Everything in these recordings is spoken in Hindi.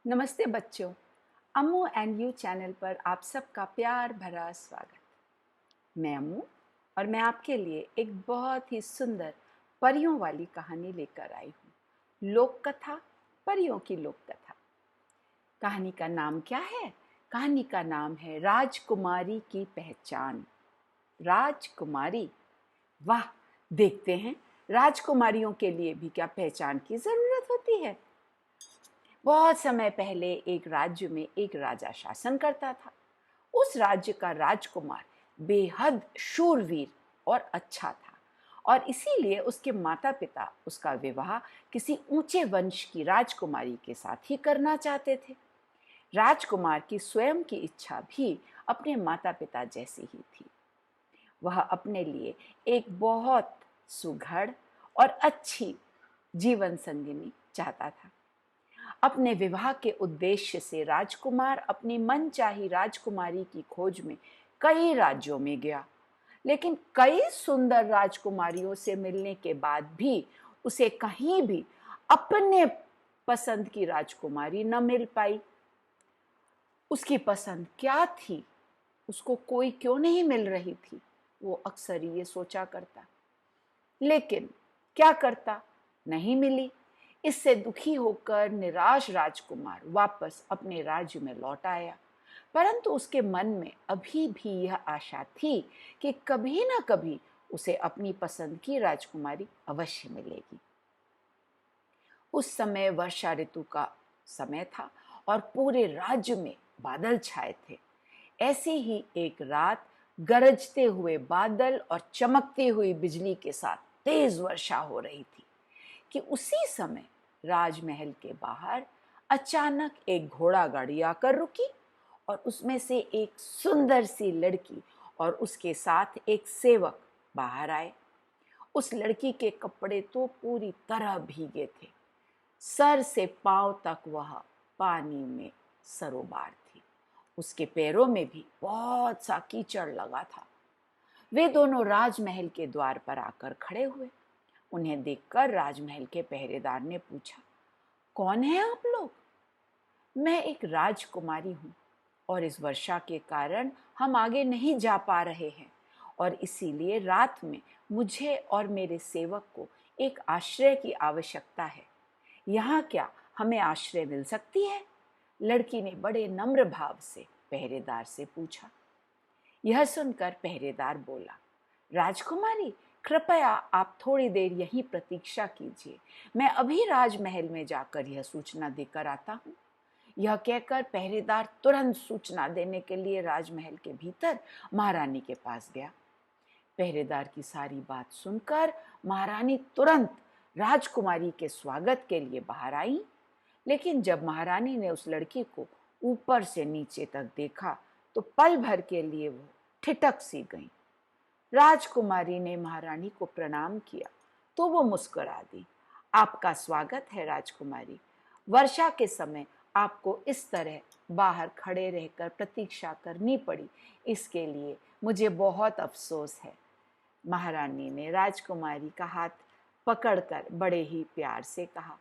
नमस्ते बच्चों। अम्मू एंड यू चैनल पर आप सबका प्यार भरा स्वागत। मैं अम्मू और मैं आपके लिए एक बहुत ही सुंदर परियों वाली कहानी लेकर आई हूँ। लोक कथा, परियों की लोक कथा। कहानी का नाम क्या है? कहानी का नाम है राजकुमारी की पहचान। राजकुमारी, वाह! देखते हैं राजकुमारियों के लिए भी क्या पहचान की जरूरत होती है। बहुत समय पहले एक राज्य में एक राजा शासन करता था। उस राज्य का राजकुमार बेहद शूरवीर और अच्छा था और इसीलिए उसके माता पिता उसका विवाह किसी ऊंचे वंश की राजकुमारी के साथ ही करना चाहते थे। राजकुमार की स्वयं की इच्छा भी अपने माता पिता जैसी ही थी। वह अपने लिए एक बहुत सुघड़ और अच्छी जीवन संगिनी चाहता था। अपने विवाह के उद्देश्य से राजकुमार अपनी मनचाही राजकुमारी की खोज में कई राज्यों में गया, लेकिन कई सुंदर राजकुमारियों से मिलने के बाद भी उसे कहीं भी अपने पसंद की राजकुमारी न मिल पाई। उसकी पसंद क्या थी, उसको कोई क्यों नहीं मिल रही थी, वो अक्सर ये सोचा करता। लेकिन क्या करता, नहीं मिली। इससे दुखी होकर निराश राजकुमार वापस अपने राज्य में लौट आया। परंतु उसके मन में अभी भी यह आशा थी कि कभी ना कभी उसे अपनी पसंद की राजकुमारी अवश्य मिलेगी। उस समय वर्षा ऋतु का समय था और पूरे राज्य में बादल छाए थे। ऐसी ही एक रात गरजते हुए बादल और चमकती हुई बिजली के साथ तेज वर्षा हो रही थी कि उसी समय राजमहल के बाहर अचानक एक घोड़ा गाड़ी आकर रुकी और उसमें से एक सुंदर सी लड़की और उसके साथ एक सेवक बाहर आए। उस लड़की के कपड़े तो पूरी तरह भीगे थे। सर से पांव तक वह पानी में सरोबार थी। उसके पैरों में भी बहुत सा कीचड़ लगा था। वे दोनों राजमहल के द्वार पर आकर खड़े हुए। उन्हें देखकर राजमहल के पहरेदार ने पूछा, कौन है आप लोग? मैं एक राजकुमारी हूँ और इस वर्षा के कारण हम आगे नहीं जा पा रहे हैं और इसीलिए रात में मुझे और मेरे सेवक को एक आश्रय की आवश्यकता है। यहाँ क्या हमें आश्रय मिल सकती है? लड़की ने बड़े नम्र भाव से पहरेदार से पूछा। यह सुनकर पहरेदार बोला, राजकुमारी, कृपया आप थोड़ी देर यहीं प्रतीक्षा कीजिए। मैं अभी राजमहल में जाकर यह सूचना देकर आता हूँ। यह कहकर पहरेदार तुरंत सूचना देने के लिए राजमहल के भीतर महारानी के पास गया। पहरेदार की सारी बात सुनकर महारानी तुरंत राजकुमारी के स्वागत के लिए बाहर आई। लेकिन जब महारानी ने उस लड़की को ऊपर से नीचे तक देखा तो पल भर के लिए वो ठिठक सी गई। राजकुमारी ने महारानी को प्रणाम किया तो वो मुस्कुरा दी। आपका स्वागत है राजकुमारी। वर्षा के समय आपको इस तरह बाहर खड़े रहकर प्रतीक्षा करनी पड़ी, इसके लिए मुझे बहुत अफसोस है। महारानी ने राजकुमारी का हाथ पकड़कर बड़े ही प्यार से कहा।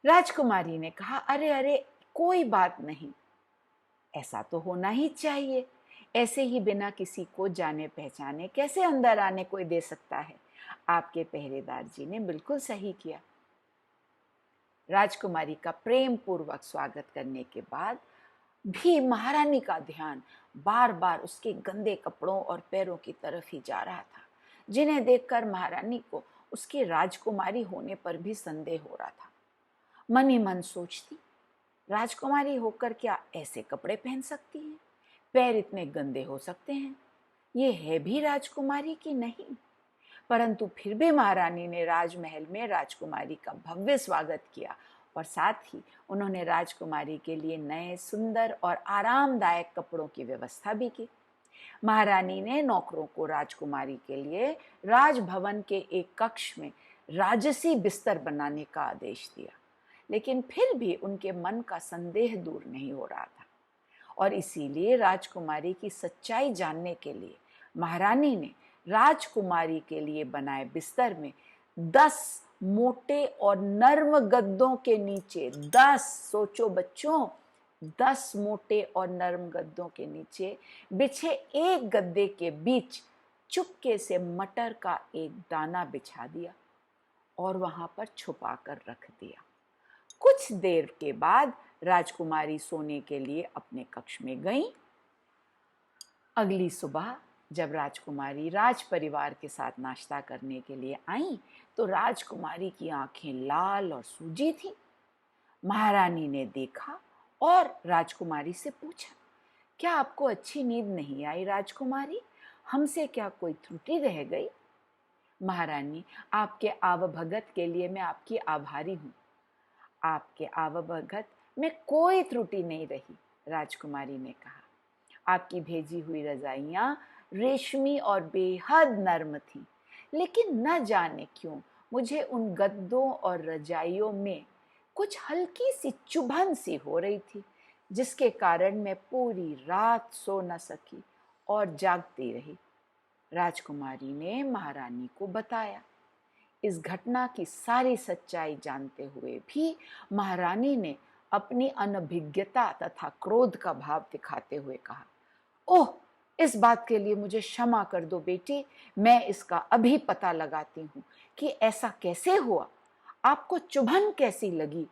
राजकुमारी ने कहा, अरे अरे, कोई बात नहीं, ऐसा तो होना ही चाहिए। ऐसे ही बिना किसी को जाने पहचाने कैसे अंदर आने कोई दे सकता है? आपके पहरेदार जी ने बिल्कुल सही किया। राजकुमारी का प्रेम पूर्वक स्वागत करने के बाद भी महारानी का ध्यान बार बार उसके गंदे कपड़ों और पैरों की तरफ ही जा रहा था, जिन्हें देखकर महारानी को उसके राजकुमारी होने पर भी संदेह हो रहा था। मन ही मन सोचती, राजकुमारी होकर क्या ऐसे कपड़े पहन सकती हैं? पैर इतने गंदे हो सकते हैं? ये है भी राजकुमारी की नहीं? परंतु फिर भी महारानी ने राजमहल में राजकुमारी का भव्य स्वागत किया और साथ ही उन्होंने राजकुमारी के लिए नए सुंदर और आरामदायक कपड़ों की व्यवस्था भी की। महारानी ने नौकरों को राजकुमारी के लिए राजभवन के एक कक्ष में राजसी बिस्तर बनाने का आदेश दिया। लेकिन फिर भी उनके मन का संदेह दूर नहीं हो रहा था और इसीलिए राजकुमारी की सच्चाई जानने के लिए महारानी ने राजकुमारी के लिए बनाए बिस्तर में 10 मोटे और नर्म गद्दों के नीचे, 10, सोचो बच्चों, 10 मोटे और नर्म गद्दों के नीचे बिछे एक गद्दे के बीच चुपके से मटर का एक दाना बिछा दिया और वहां पर छुपा कर रख दिया। कुछ देर के बाद राजकुमारी सोने के लिए अपने कक्ष में गईं। अगली सुबह जब राजकुमारी राज परिवार के साथ नाश्ता करने के लिए आईं, तो राजकुमारी की आंखें लाल और सूजी थीं। महारानी ने देखा और राजकुमारी से पूछा, क्या आपको अच्छी नींद नहीं आई राजकुमारी? हमसे क्या कोई त्रुटि रह गई? महारानी, आपके आवभगत के लिए मैं आपकी आभारी हूँ। आपके आवभगत में कोई त्रुटि नहीं रही, राजकुमारी ने कहा। आपकी भेजी हुई रजाइयां रेशमी और बेहद नर्म थीं, लेकिन न जाने क्यों मुझे उन गद्दों और रजाइयों में कुछ हल्की सी चुभन सी हो रही थी, जिसके कारण मैं पूरी रात सो न सकी और जागती रही। राजकुमारी ने महारानी को बताया। इस घटना की सारी सच्चाई जानते हुए भी महारानी ने अपनी अनभिज्ञता तथा क्रोध का भाव दिखाते हुए कहा, ओह, इस बात के लिए मुझे क्षमा कर दो बेटी। मैं इसका अभी पता लगाती हूँ कि ऐसा कैसे हुआ, आपको चुभन कैसी लगी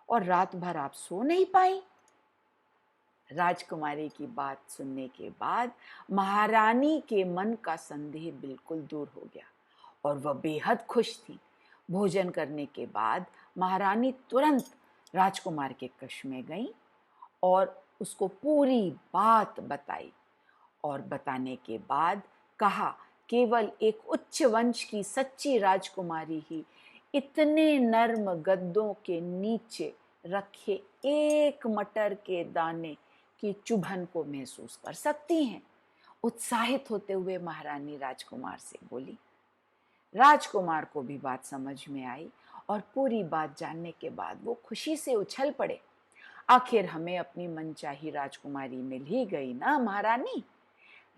और रात भर आप सो नहीं पाई। राजकुमारी की बात सुनने के बाद महारानी के मन का संदेह बिल्कुल दूर हो गया और वह बेहद खुश थी। भोजन करने के बाद महारानी तुरंत राजकुमार के कक्ष में गईं और उसको पूरी बात बताई और बताने के बाद कहा, केवल एक उच्च वंश की सच्ची राजकुमारी ही इतने नर्म गद्दों के नीचे रखे एक मटर के दाने की चुभन को महसूस कर सकती हैं। उत्साहित होते हुए महारानी राजकुमार से बोली। राजकुमार को भी बात समझ में आई और पूरी बात जानने के बाद वो खुशी से उछल पड़े। आखिर हमें अपनी मनचाही राजकुमारी मिल ही गई ना महारानी।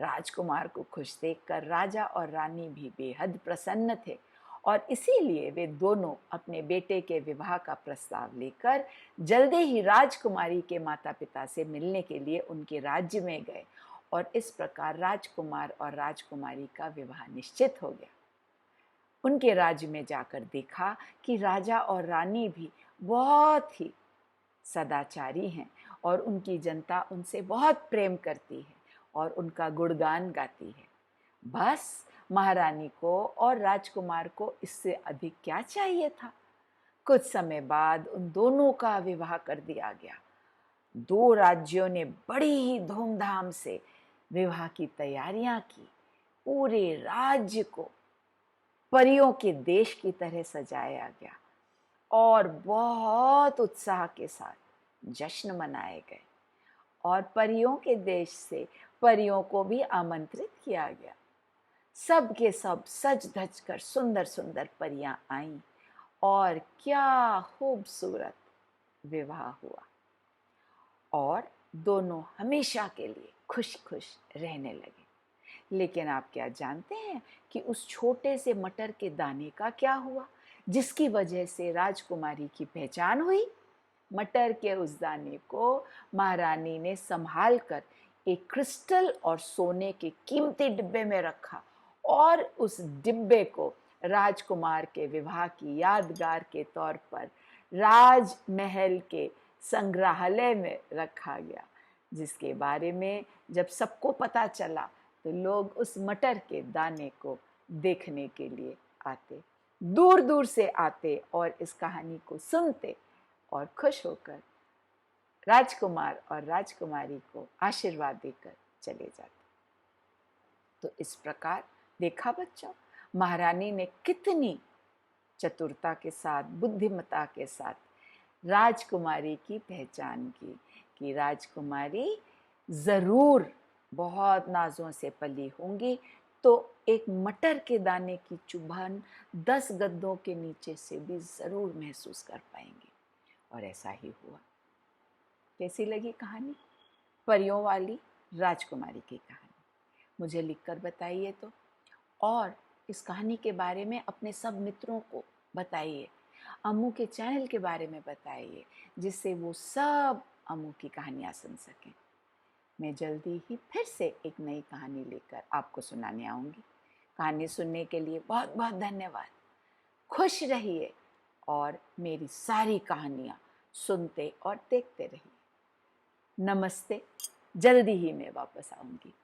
राजकुमार को खुश देखकर राजा और रानी भी बेहद प्रसन्न थे और इसीलिए वे दोनों अपने बेटे के विवाह का प्रस्ताव लेकर जल्दी ही राजकुमारी के माता पिता से मिलने के लिए उनके राज्य में गए और इस प्रकार राजकुमार और राजकुमारी का विवाह निश्चित हो गया। उनके राज्य में जाकर देखा कि राजा और रानी भी बहुत ही सदाचारी हैं और उनकी जनता उनसे बहुत प्रेम करती है और उनका गुणगान गाती है। बस महारानी को और राजकुमार को इससे अधिक क्या चाहिए था। कुछ समय बाद उन दोनों का विवाह कर दिया गया। दो राज्यों ने बड़ी ही धूमधाम से विवाह की तैयारियां की। पूरे राज्य को परियों के देश की तरह सजाया गया और बहुत उत्साह के साथ जश्न मनाए गए और परियों के देश से परियों को भी आमंत्रित किया गया। सब के सब सज धज कर सुंदर सुंदर परियां आईं और क्या खूबसूरत विवाह हुआ और दोनों हमेशा के लिए खुश खुश रहने लगे। लेकिन आप क्या जानते हैं कि उस छोटे से मटर के दाने का क्या हुआ, जिसकी वजह से राजकुमारी की पहचान हुई? मटर के उस दाने को महारानी ने संभाल कर एक क्रिस्टल और सोने के कीमती डिब्बे में रखा और उस डिब्बे को राजकुमार के विवाह की यादगार के तौर पर राजमहल के संग्रहालय में रखा गया, जिसके बारे में जब सबको पता चला तो लोग उस मटर के दाने को देखने के लिए आते, दूर दूर से आते और इस कहानी को सुनते और खुश होकर राजकुमार और राजकुमारी को आशीर्वाद देकर चले जाते। तो इस प्रकार देखा बच्चों, महारानी ने कितनी चतुरता के साथ, बुद्धिमत्ता के साथ राजकुमारी की पहचान की कि राजकुमारी जरूर बहुत नाजों से पली होंगी, तो एक मटर के दाने की चुभन 10 गद्दों के नीचे से भी जरूर महसूस कर पाएंगी और ऐसा ही हुआ। कैसी लगी कहानी? परियों वाली राजकुमारी की कहानी मुझे लिखकर बताइए तो। और इस कहानी के बारे में अपने सब मित्रों को बताइए, अम्मू के चैनल के बारे में बताइए, जिससे वो सब अम्मू की कहानियाँ सुन सकें। मैं जल्दी ही फिर से एक नई कहानी लेकर आपको सुनाने आऊँगी। कहानी सुनने के लिए बहुत बहुत धन्यवाद। खुश रहिए और मेरी सारी कहानियाँ सुनते और देखते रहिए। नमस्ते, जल्दी ही मैं वापस आऊँगी।